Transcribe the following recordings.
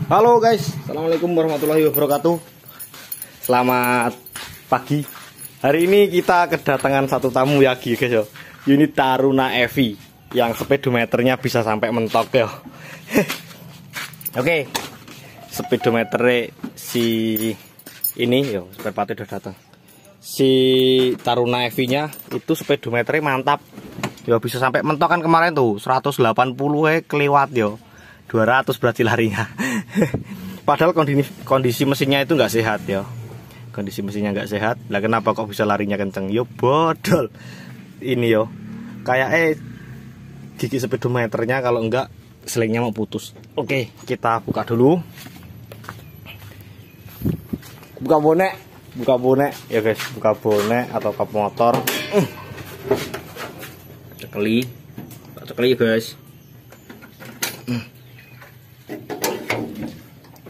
Halo guys, assalamualaikum warahmatullahi wabarakatuh. Selamat pagi. Hari ini kita kedatangan satu tamu ya guys yo. Unit Taruna EV yang speedometernya bisa sampai mentok yo. Oke, speedometernya si ini yo, spare part udah datang. Si Taruna EV-nya itu speedometernya mantap. Yo bisa sampai mentok kan kemarin tuh 180 kelewat yo. 200 berarti larinya. Padahal kondisi mesinnya itu nggak sehat ya. Kondisi mesinnya nggak sehat. Lah kenapa kok bisa larinya kenceng? Yo bodol. Ini yo. Kayak gigi speedometernya kalau enggak selingnya mau putus. Oke, kita buka dulu. Buka bonek ya guys, buka bonek atau kap motor. Cekeli guys.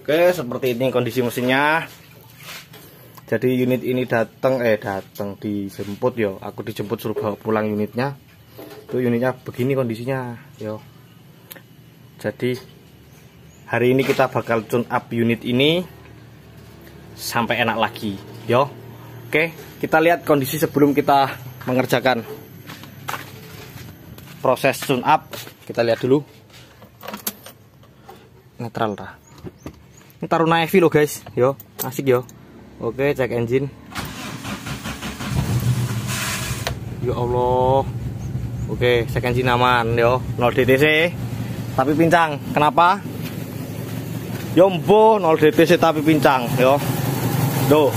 Oke, seperti ini kondisi mesinnya. Jadi unit ini datang dijemput yo. Aku dijemput suruh bawa pulang unitnya. Tuh unitnya begini kondisinya yo. Jadi hari ini kita bakal tune up unit ini sampai enak lagi yo. Oke, kita lihat kondisi sebelum kita mengerjakan proses tune up. Kita lihat dulu. Netral dah. Ini Taruna EV loh guys, yo asik yo. Oke, cek engine. Ya Allah. Oke, cek engine aman yo, 0 DTC tapi pincang. Kenapa? Yombo 0 DTC tapi pincang yo. Duh.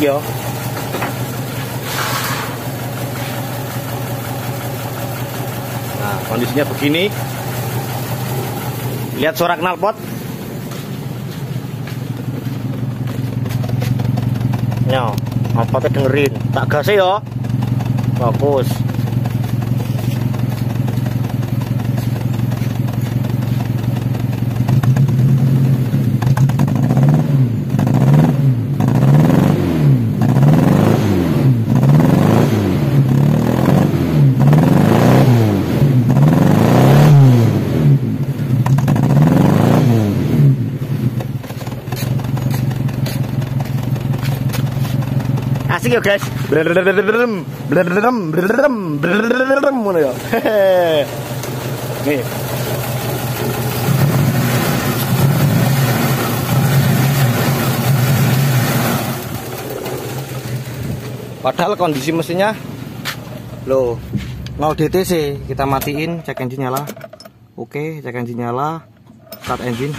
Yo. Nah, kondisinya begini. Lihat suara knalpot. Nyo, knalpotnya dengerin. Tak gas yo. Bagus. Asik ya guys. Nih. Padahal kondisi mesinnya loh 0 DTC. Kita matiin, cek engine nyala. Oke, cek engine nyala. Start engine.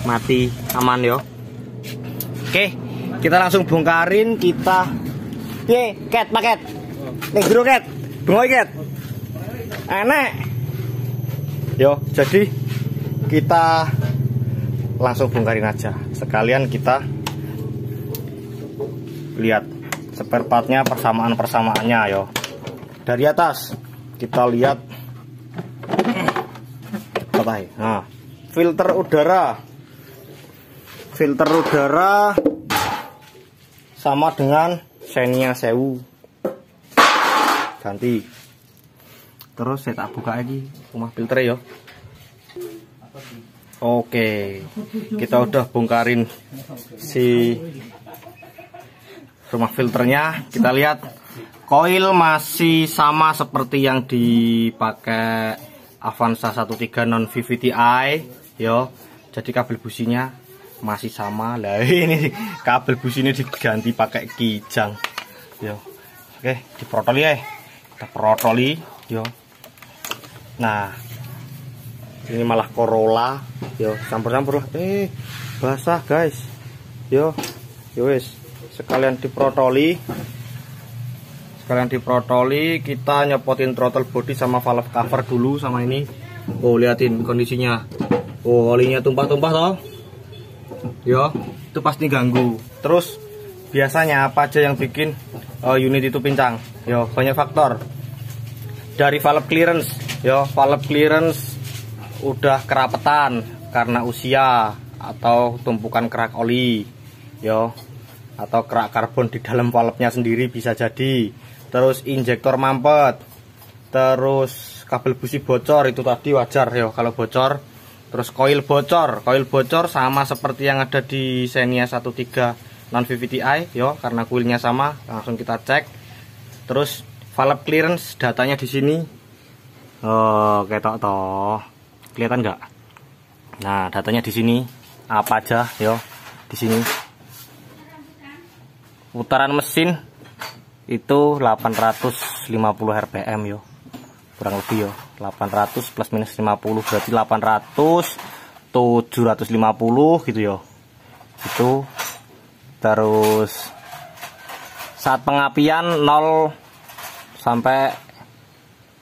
Mati, aman yo. Oke. Kita langsung bongkarin, kita paket nih bro ket bengoy ket enek yo. Jadi kita langsung bongkarin aja, sekalian kita lihat spare partnya, persamaannya yo. Dari atas kita lihat nah, filter udara sama dengan Xenia Sewu ganti. Terus saya tak buka lagi rumah filter yo. Oke, kita udah bongkarin si rumah filternya. Kita lihat koil masih sama seperti yang dipakai Avanza 13 non VVTi yo. Jadi kabel businya masih sama lah. Ini kabel busi ini diganti pakai kijang yo. Oke, diprotoli ya, kita protoli yo. Nah, ini malah Corolla yo, campur-campur lah. Basah guys yo. Wes, sekalian diprotoli, kita nyepotin throttle body sama valve cover dulu sama ini. Oh, liatin kondisinya. Oh, olinya tumpah-tumpah toh yo, itu pasti ganggu. Terus biasanya apa aja yang bikin unit itu pincang yo? Banyak faktor. Dari valve clearance yo, valve clearance udah kerapetan karena usia atau tumpukan kerak oli yo, atau kerak karbon di dalam valve-nya sendiri bisa jadi. Terus injektor mampet, terus kabel busi bocor, itu tadi wajar yo kalau bocor. Terus koil bocor sama seperti yang ada di Xenia 13 non VVTi yo, karena kuilnya sama, langsung kita cek. Terus valve clearance datanya di sini. Oh, ketok toh. Kelihatan nggak? Nah, datanya di sini. Apa aja yo di sini. Putaran mesin itu 850 rpm yo. Kurang lebih yo. 800 plus minus 50 berarti 800 750 gitu yo. Itu terus saat pengapian 0 sampai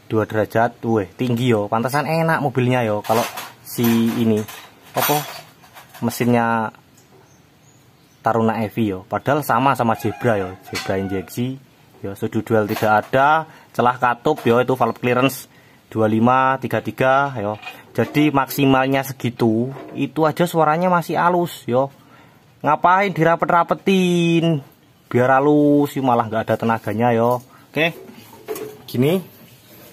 2 derajat, tinggi yo. Pantasan enak mobilnya yo kalau si ini apa mesinnya Taruna EV yo. Padahal sama Zebra yo, Zebra injeksi yo, sudut duel tidak ada, celah katup yo, itu valve clearance 25 33 yo. Jadi maksimalnya segitu, itu aja suaranya masih halus yo. Ngapain dirapet-rapetin biar halus, malah nggak ada tenaganya yo. Oke, gini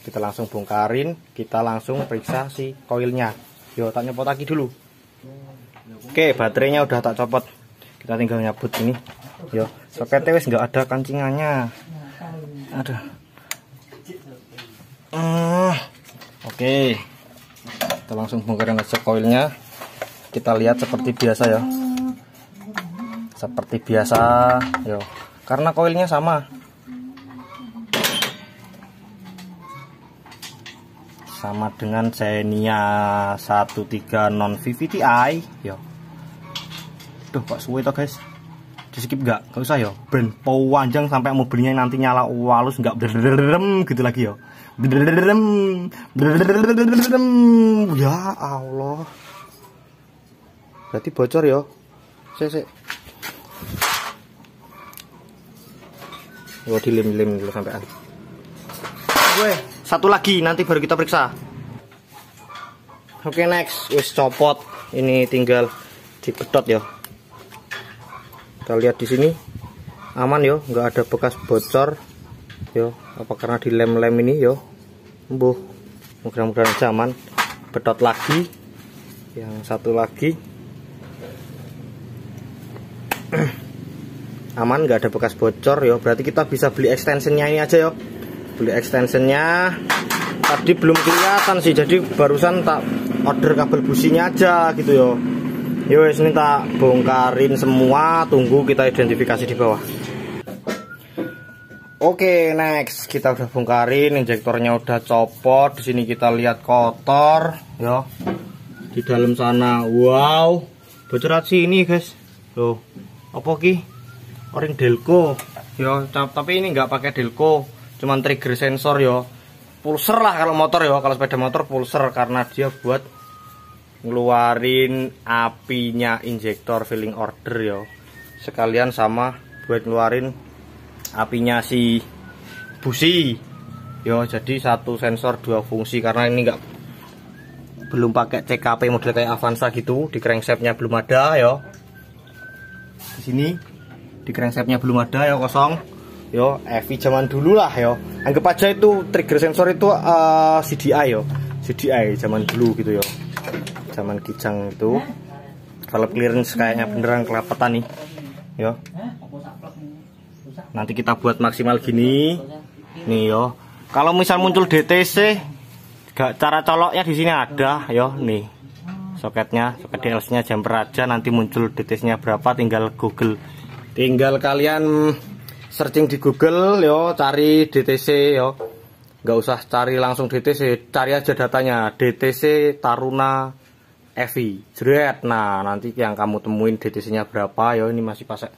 kita langsung bongkarin, kita langsung periksa si koilnya yo. Tak nyopot lagi dulu. Oke, baterainya udah tak copot, kita tinggal nyabut ini yo. Soketnya wis nggak ada kancingannya. Aduh. Oke, kita langsung bongkarin aja koilnya. Kita lihat seperti biasa ya, seperti biasa yo, karena koilnya sama dengan Xenia 13 non VVTi yo. Tuh kok suwe toh guys, di skip nggak usah yo, ben panjang sampai mobilnya nanti nyala walus nggak berderem gitu lagi yo. Berderem ya Allah, berarti bocor yo. Sik yo, dilem dulu sampean. Satu lagi nanti baru kita periksa. Oke, next wis copot, ini tinggal dipedot yo. Kita lihat di sini aman yo, nggak ada bekas bocor yo. Apa karena dilem-lem ini yo? Mudah-mudahan aja aman. Pedot lagi, yang satu lagi aman, nggak ada bekas bocor yo. Berarti kita bisa beli extensionnya ini aja yo. Beli extensionnya tadi belum kelihatan sih, jadi barusan tak order kabel businya aja gitu yo. Yo, ini tak bongkarin semua, tunggu kita identifikasi di bawah. Oke, next kita udah bongkarin, injektornya udah copot. Di sini kita lihat kotor, yo. Di dalam sana, wow, bocor sih ini guys. Loh, apa ki? O-ring Delco, yo. Tapi ini nggak pakai Delco, cuman trigger sensor yo. Pulser lah kalau motor yo, kalau sepeda motor pulser karena dia buat ngeluarin apinya injektor filling order yo, sekalian sama buat ngeluarin apinya si busi yo. Jadi satu sensor dua fungsi, karena ini belum pakai CKP model kayak Avanza gitu. Di crankshaftnya belum ada yo. Di sini di crankshaftnya belum ada yo, kosong yo. EV zaman dulu lah yo, anggap aja itu trigger sensor itu CDI yo, CDI zaman dulu gitu yo, zaman kijang itu. Valve clearance kayaknya beneran kelapetan nih yo. Nanti kita buat maksimal gini nih yo. Kalau misal muncul DTC, cara coloknya di sini ada yo nih, soketnya, soket DLC-nya jumper aja. Nanti muncul DTC-nya berapa, tinggal Google, tinggal kalian searching di Google yo, cari DTC yo. Nggak usah cari langsung DTC, cari aja datanya DTC Taruna EV jret. Nah, nanti yang kamu temuin DTC-nya berapa yo. Ini masih pakai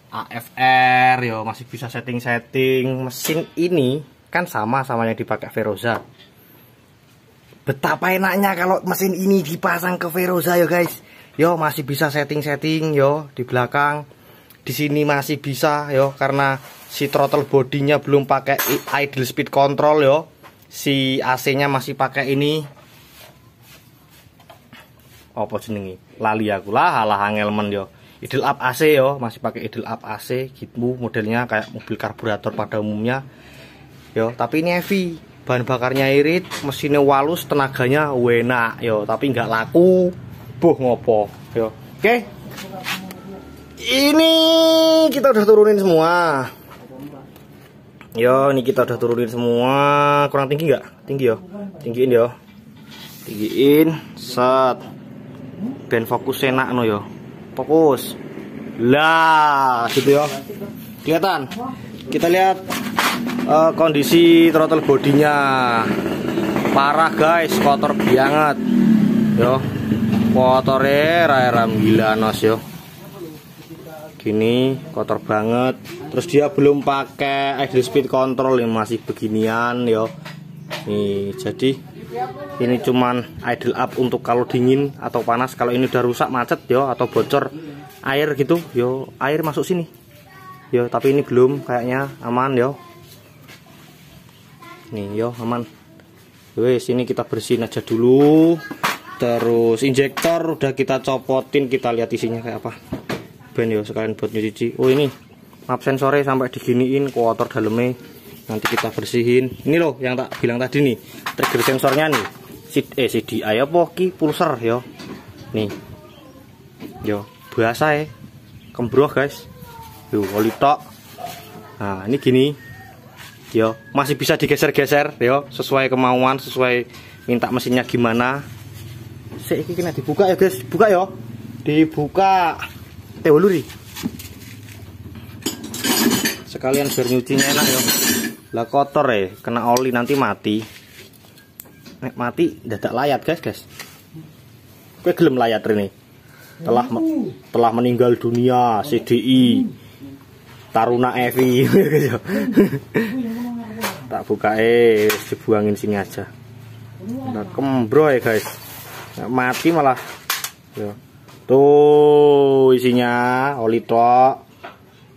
AFR yo, masih bisa setting-setting. Mesin ini kan sama yang dipakai Veroza. Betapa enaknya kalau mesin ini dipasang ke Veroza yo guys. Yo, masih bisa setting-setting yo di belakang. Di sini masih bisa yo, karena si throttle bodinya belum pakai idle speed control yo. Si AC-nya masih pakai ini apa jenenge? Lali aku lah, halah angel men yo. Idle up AC yo, masih pakai idle up AC gitu, modelnya kayak mobil karburator pada umumnya. Yo, tapi ini heavy. Bahan bakarnya irit, mesinnya walus, tenaganya enak yo, tapi nggak laku. Boh ngopo yo. Oke. Ini kita udah turunin semua. Yo, ini kita udah turunin semua. Kurang tinggi nggak? Tinggi yo. Tinggiin yo. Tinggiin. Set. Ben fokus enak no yo. Fokus. Lah, gitu yo. Kelihatan. Kita lihat kondisi throttle bodinya. Parah guys, kotor banget. Yo. Kotornya ram gila nos yo. Gini kotor banget. Terus dia belum pakai idle speed control, yang masih beginian yo. Nih, jadi ini cuman idle up untuk kalau dingin atau panas. Kalau ini udah rusak, macet yo, atau bocor air gitu yo, air masuk sini yo. Tapi ini belum, kayaknya aman yo. Nih yo, aman. Wes, ini kita bersihin aja dulu. Terus injektor udah kita copotin, kita lihat isinya kayak apa. Ben yo, sekalian buat nyuci. Oh ini map sensornya sampai diginiin, kotor dalamnya. Nanti kita bersihin. Ini loh yang tak bilang tadi nih, trigger sensornya nih. CDI apa ki pulser yo. Nih. Yo, biasa ya. Kembroh guys. Yo, oli tok. Nah, ini gini. Yo, masih bisa digeser-geser yo, sesuai kemauan, sesuai minta mesinnya gimana. Sik iki kena dibuka ya guys. Buka yo. Dibuka. Uluri. Sekalian biar nyucinya enak yo. Lah kotor ya, kena oli nanti mati. Nek mati dadak layat guys. Kowe gelem layat rene. Telah meninggal dunia CDI Taruna Evi. Tak buka dibuangin sini aja. Nah, kembro ya guys. Nek mati malah yo. Tuh isinya oli tok.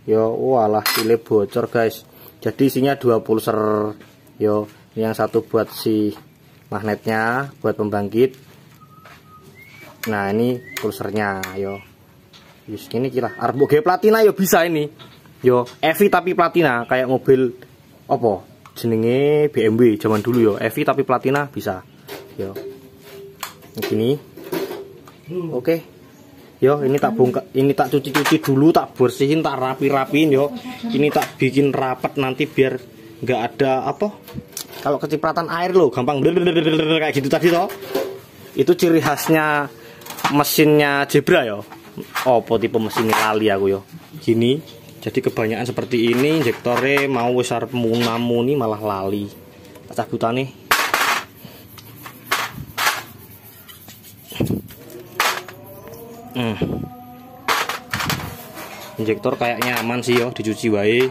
Yo, walah sile bocor guys. Jadi isinya 2 pulser. Yo, yang satu buat si magnetnya, buat pembangkit. Nah, ini pulsernya yo. Wis ini kira arep ge platina yo bisa ini. Yo, EV tapi platina kayak mobil apa? Jenenge BMW zaman dulu yo. EV tapi platina bisa. Yo. Begini. Oke. Yo, ini tak bongkar, ini tak cuci-cuci dulu, tak bersihin, tak rapi-rapiin yo. Ini tak bikin rapat nanti biar nggak ada apa? Kalau kecipratan air loh, gampang kayak gitu tadi toh. Itu ciri khasnya mesinnya Zebra yo. Apa tipe mesinnya lali aku yo. Gini. Jadi kebanyakan seperti ini, injektornya mau wis arep muni malah lali. Tak cabutane. Injektor kayaknya aman sih yo, dicuci wae.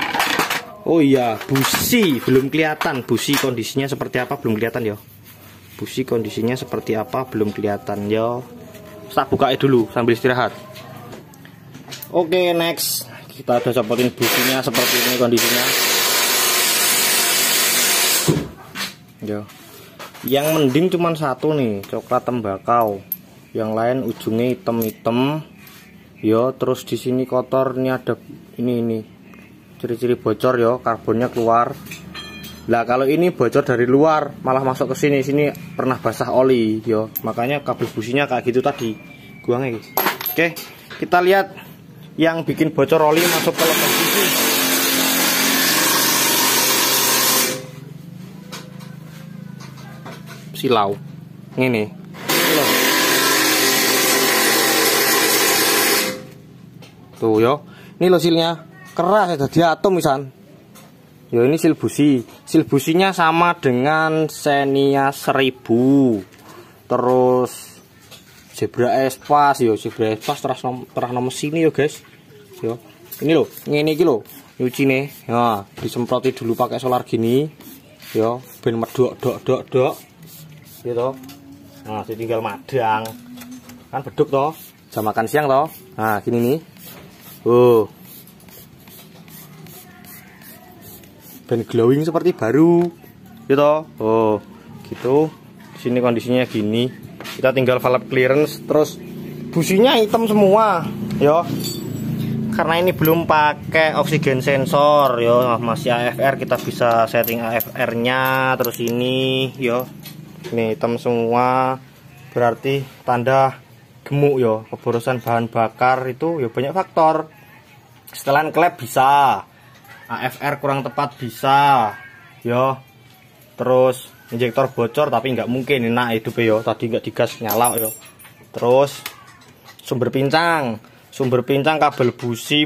Oh iya, busi belum kelihatan. Busi kondisinya seperti apa belum kelihatan yo. Busi kondisinya seperti apa belum kelihatan yo. Tak bukain dulu sambil istirahat. Oke, next. Kita udah copotin businya seperti ini kondisinya. Yo. Yang mending cuman satu nih, coklat tembakau. Yang lain ujungnya hitam-hitam. Yo, terus di sini kotor, ini ada ini ciri-ciri bocor yo, karbonnya keluar. Lah kalau ini bocor dari luar malah masuk ke sini pernah basah oli yo. Makanya kabel businya kayak gitu tadi. Guangnya guys. Oke, kita lihat yang bikin bocor oli masuk ke lubang busi. Silau. Ini. Tuh yo, ini lo silnya keras ya, jadi atom misan. Yo ini sil busi, sil businya sama dengan Xenia 1000. Terus Zebra Espas yo, Zebra Espas terah nomor sini yo guys. Yo, ini lo, ini lo, nyuci nih. Nah, disemproti dulu pakai solar gini. Yo, ben medok dok. Gitu. Nah, tinggal madang. Kan beduk toh, jam makan siang toh. Nah, gini nih. Ben glowing seperti baru gitu. Oh gitu. Di sini kondisinya gini. Kita tinggal valve clearance, terus businya hitam semua yo. Karena ini belum pakai oksigen sensor yo, masih AFR, kita bisa setting AFR nya. Terus ini yo, ini hitam semua, berarti tanda gemuk yo. Keborosan bahan bakar itu yo banyak faktor. Setelan klep bisa, AFR kurang tepat bisa yo. Terus injektor bocor, tapi nggak mungkin enak hidup yo, tadi nggak digas nyala yo. Terus sumber pincang, kabel busi,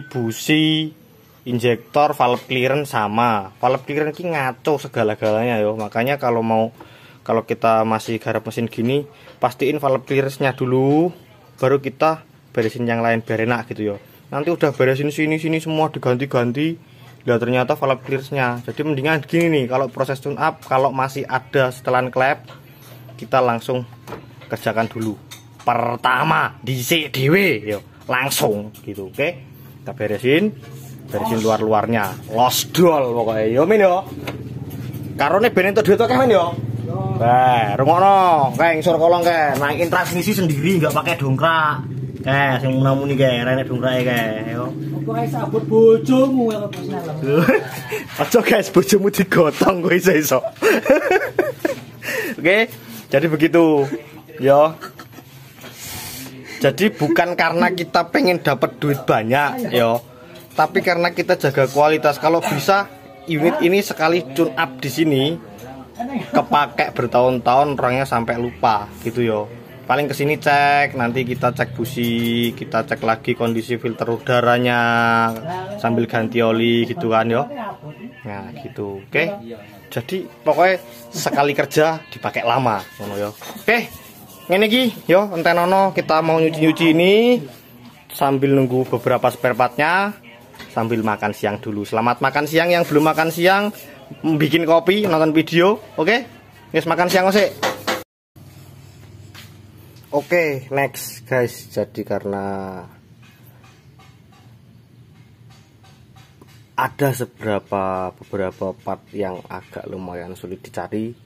injektor, valve clearance sama. Valve clearance ini ngaco segala-galanya yo. Makanya kalau kita masih garap mesin gini, pastiin valve clearance-nya dulu, baru kita beresin yang lain biar enak gitu yo. Nanti udah beresin sini semua diganti-ganti, lihat ternyata valve clearance-nya. Jadi mendingan gini nih, kalau proses tune up, kalau masih ada setelan klep, kita langsung kerjakan dulu. Pertama dhisik dhewe yo, langsung gitu. Oke, kita beresin luar-luarnya, losdol pokoknya yo men yo. Karone ben entuk duit akeh men yo. Rungokno, kae ngisor kolong kae, naikin transmisi sendiri nggak pakai dongkrak. Kae sing muni kae, rene dongkrake kae yo. Opo kae sabut bojomu karo bos nalem. Aja guys, bojomu digotong kowe iso. Oke, jadi begitu yo. Jadi bukan karena kita pengen dapat duit banyak yo, tapi karena kita jaga kualitas. Kalau bisa unit ini sekali tune up di sini kepake bertahun-tahun, orangnya sampai lupa gitu yo. Paling kesini cek, nanti kita cek busi, kita cek lagi kondisi filter udaranya sambil ganti oli gitu kan yo. Nah gitu, oke. Jadi pokoknya sekali kerja dipakai lama ngono yo. Oke. Ini ki, yo entenono kita mau nyuci ini sambil nunggu beberapa spare partnya, sambil makan siang dulu. Selamat makan siang yang belum makan siang, bikin kopi, nonton video, oke? Yes, makan siang sih. Oke, next guys. Jadi karena ada beberapa part yang agak lumayan sulit dicari,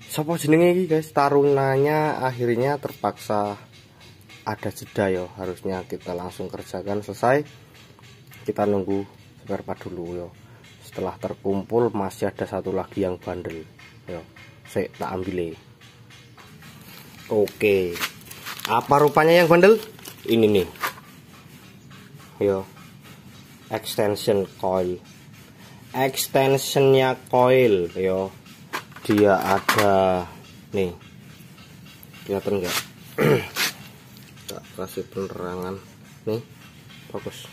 siapa jenenge iki guys, tarunanya akhirnya terpaksa ada jeda yo. Harusnya kita langsung kerjakan selesai, kita nunggu spare part dulu yo. Setelah terkumpul masih ada satu lagi yang bandel yo, saya tak ambil. Oke, apa rupanya yang bandel ini nih yo, extensionnya coil yo. Dia ada nih, kelihatan nggak? Tak kasih penerangan nih, fokus.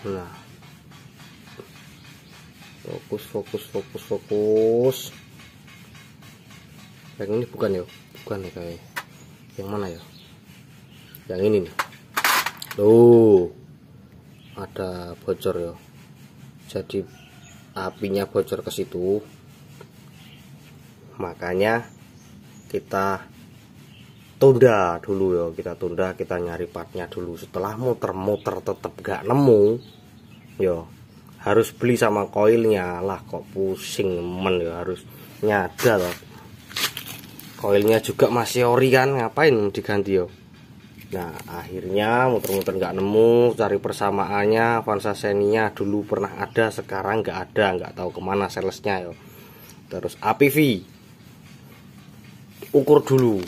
Nah, fokus. Yang ini bukan ya, kayak yang mana ya? Yang ini nih. Tuh, ada bocor ya. Jadi apinya bocor ke situ. Makanya kita tunda dulu ya, kita nyari partnya dulu. Setelah muter-muter tetap gak nemu, yo harus beli sama koilnya lah. Kok pusing men ya, harus nyadar loh. Koilnya juga masih ori kan, ngapain diganti yo. Nah akhirnya muter-muter nggak nemu, cari persamaannya. Avanza Xenia dulu pernah ada, sekarang nggak ada, nggak tahu kemana salesnya yo. Terus APV ukur dulu.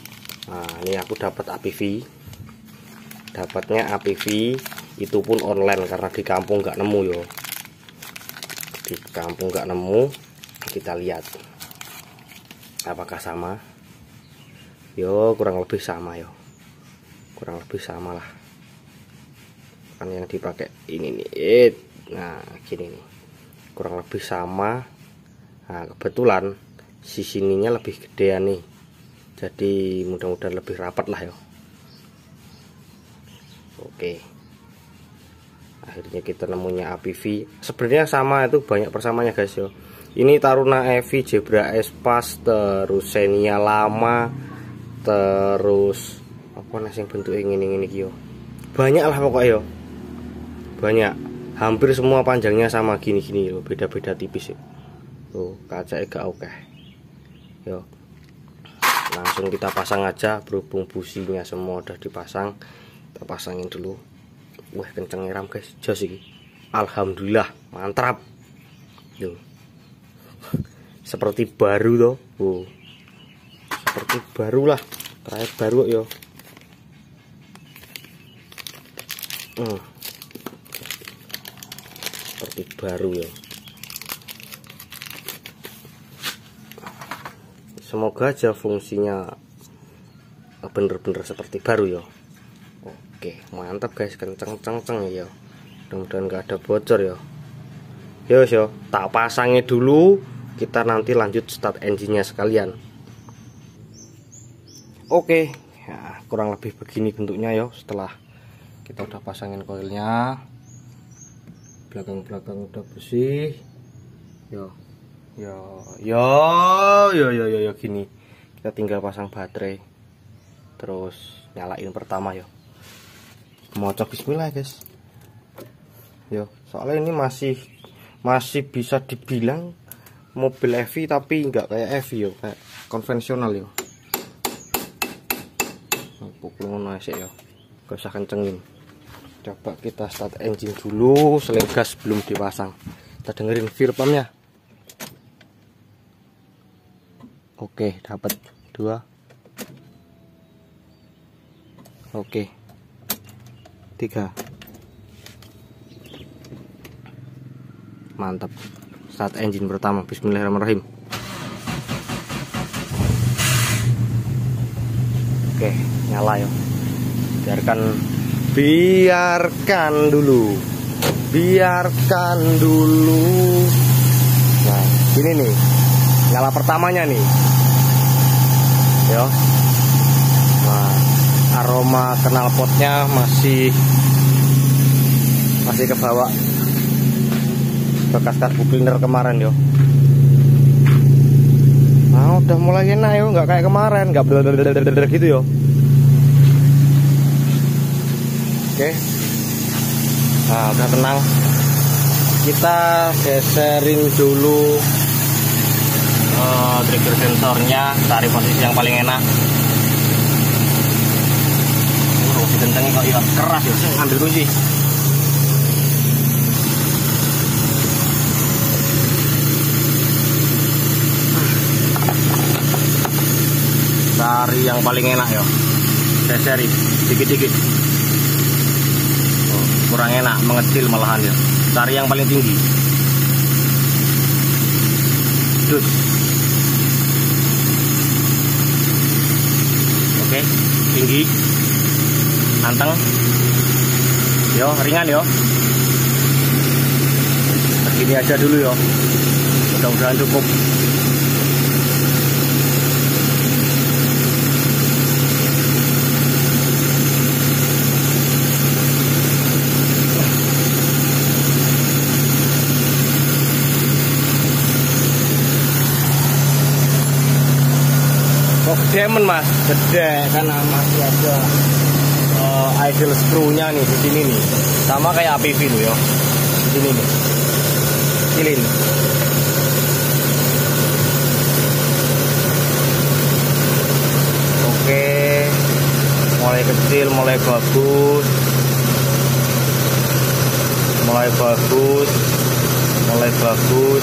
Nah ini aku dapat APV, dapatnya APV itu pun online karena di kampung nggak nemu yo. Di kampung nggak nemu, kita lihat apakah sama. Yo kurang lebih sama yo, kurang lebih sama lah. Kan yang dipakai ini nih, nah gini nih, kurang lebih sama. Nah kebetulan si sininya lebih gedean nih, jadi mudah-mudahan lebih rapat lah yo. Oke, akhirnya kita nemunya APV. Sebenarnya sama, itu banyak persamanya guys yo. Ini Taruna EV, Zebra Espace, terus Xenia lama, terus apa nasi yang bentuk ini yo. Banyak lah pokoknya yo. Banyak, hampir semua panjangnya sama gini yo, beda-beda tipis yo. Tuh kaca gak oke yo. Langsung kita pasang aja, berhubung businya semua udah dipasang, kita pasangin dulu. Wah kenceng ngeram guys, jos ini. Alhamdulillah mantap yo. Seperti baru tuh. Seperti baru lah, kayak baru yo. Seperti baru ya. Semoga aja fungsinya bener-bener seperti baru ya. Oke mantap guys, kenceng-kenceng ya. Mudah-mudahan gak ada bocor ya. Yo tak pasangnya dulu, kita nanti lanjut start engine-nya sekalian. Oke ya, kurang lebih begini bentuknya ya. Setelah kita udah pasangin koilnya, belakang udah bersih. Yo gini. Kita tinggal pasang baterai, terus nyalain pertama yo. Mocok bismillah guys. Yo, soalnya ini masih bisa dibilang mobil EV tapi nggak kayak EV yo, kayak konvensional yo. Pukul ngono sik yo. Gak usah kencengin. Coba kita start engine dulu, selain gas belum dipasang. Kita dengerin feel pumpnya. Oke, dapat 2. Oke, 3. Mantap. Start engine pertama, bismillahirrahmanirrahim. Oke, nyala ya. Biarkan dulu. Nah, ini nih. Nyala pertamanya nih. Yo. Nah, aroma knalpotnya masih kebawa bekas karbu cleaner kemarin yo. Nah, udah mulai enak yo, nggak kayak kemarin, nggak blablabla gitu yo. Oke. Nah, udah tenang. Kita geserin dulu trigger sensornya, cari posisi yang paling enak. Dikencengin kok ya keras ya, saya ngambil kunci. Cari yang paling enak ya, geserin dikit-dikit. Kurang enak, mengecil malahan ya. Cari yang paling tinggi. Dus. Oke, tinggi. Anteng. Yo, ringan yo. Begini aja dulu yo. Mudah-mudahan cukup. Demen mas, gede kan masih ada idle screw-nya nih di sini nih, sama kayak APV loh ya, di sini nih, kecilin. Oke, mulai kecil, mulai bagus, mulai bagus.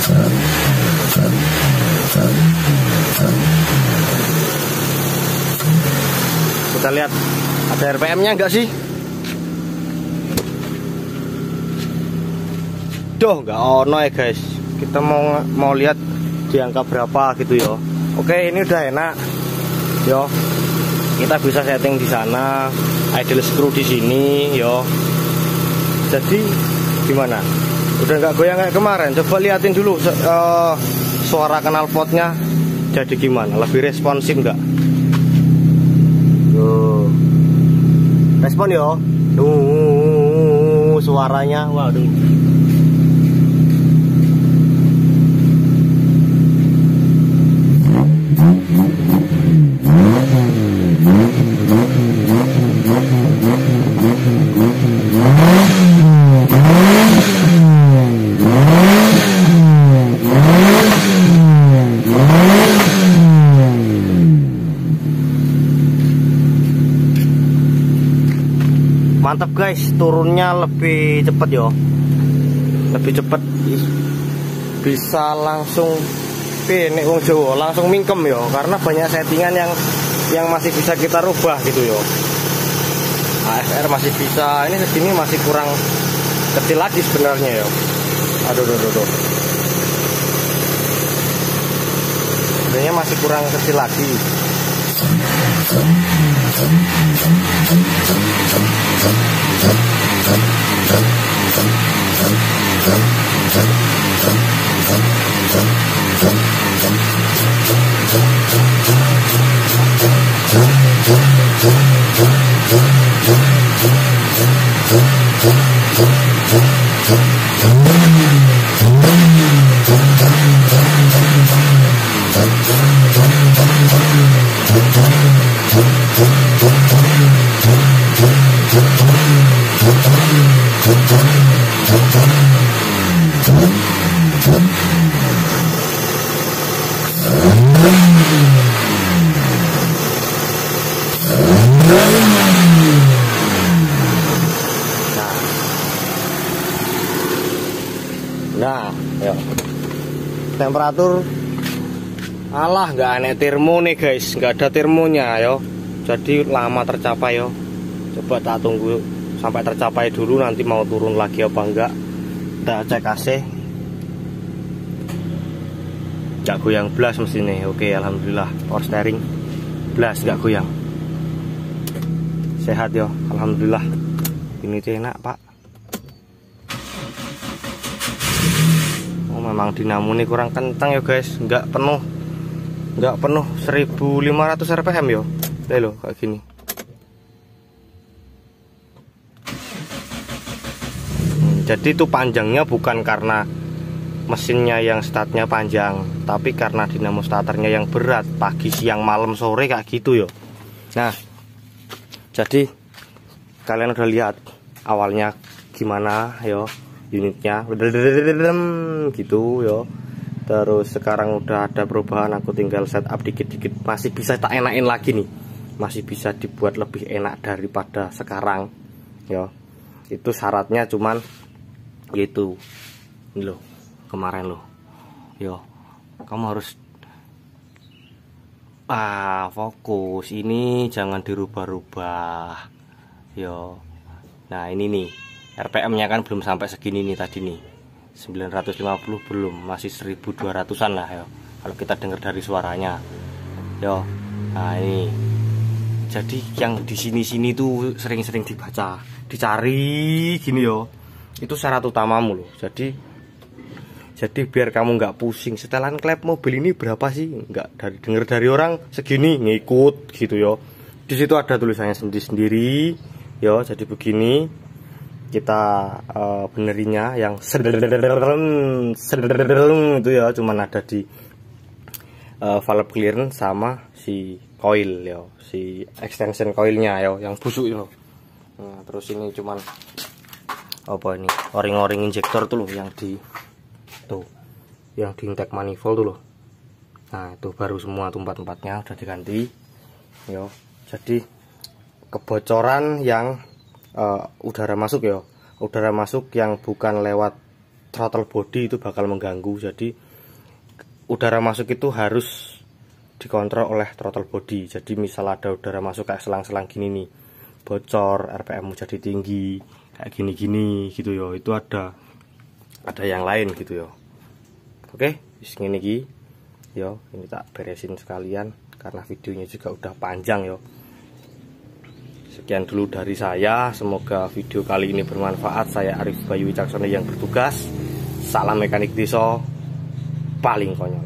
Kita lihat ada RPM-nya enggak sih? Duh, enggak ono ya guys. Kita mau lihat di angka berapa gitu ya. Oke, ini udah enak. Yo. Kita bisa setting di sana, idle screw di sini, yo. Jadi gimana? Udah nggak goyang kayak kemarin. Coba liatin dulu suara knalpotnya jadi gimana? Lebih responsif nggak? Tuh. Respon yo. Suaranya, waduh. Mantap guys, turunnya lebih cepet yo, lebih cepet, bisa langsung nek wong Jawa langsung mingkem yo, karena banyak settingan yang masih bisa kita rubah gitu yo. AFR masih bisa, ini segini masih kurang kecil lagi sebenarnya yo. Aduh, sebenarnya masih kurang kecil lagi. Nah, ya. Temperatur alah nggak aneh termo nih guys, nggak ada termonya yo. Jadi lama tercapai yo. Coba tak tunggu sampai tercapai dulu, nanti mau turun lagi apa enggak. Kita cek AC. Nggak goyang blas mesin nih. Oke, alhamdulillah. Power steering blas nggak goyang. Sehat yo, alhamdulillah. Ini tuh enak pak. Memang dinamo ini kurang kencang ya guys, nggak penuh 1500 rpm yo. Loh kayak gini. Jadi itu panjangnya bukan karena mesinnya yang startnya panjang, tapi karena dinamo starternya yang berat, pagi siang malam sore kayak gitu yo. Nah, jadi kalian udah lihat awalnya gimana yo unitnya gitu yo. Terus sekarang udah ada perubahan, aku tinggal setup dikit-dikit, masih bisa tak enakin lagi nih, masih bisa dibuat lebih enak daripada sekarang yo. Itu syaratnya cuman gitu loh, kemarin loh yo, kamu harus fokus, ini jangan dirubah-rubah yo. Nah ini nih RPM-nya kan belum sampai segini nih tadi nih, 950 belum, masih 1200-an lah ya kalau kita dengar dari suaranya yo. Nah ini jadi yang di sini tuh sering-sering dibaca, dicari gini yo, itu syarat utamamu loh. Jadi biar kamu nggak pusing setelan klep mobil ini berapa sih, nggak dengar dari orang segini ngikut gitu yo. Di situ ada tulisannya sendiri yo. Jadi begini kita benerinya, yang sedereng itu ya cuman ada di valve clearance sama si coil yo, si extension coilnya yo yang busuk yo. Nah, terus ini cuman apa ini o-ring injektor tuh loh, yang di intake manifold tuh loh. Nah itu baru semua, tempat-tempatnya udah diganti yo. Jadi kebocoran yang udara masuk yo, udara masuk yang bukan lewat throttle body itu bakal mengganggu. Jadi udara masuk itu harus dikontrol oleh throttle body. Jadi misal ada udara masuk kayak selang-selang gini nih, bocor, RPM jadi tinggi kayak gini-gini gitu yo, itu ada yang lain gitu yo. Oke, ini iki yo, ini tak beresin sekalian karena videonya juga udah panjang yo. Sekian dulu dari saya, semoga video kali ini bermanfaat. Saya Arif Bayu Wicaksono yang bertugas. Salam mekanik desa paling konyol.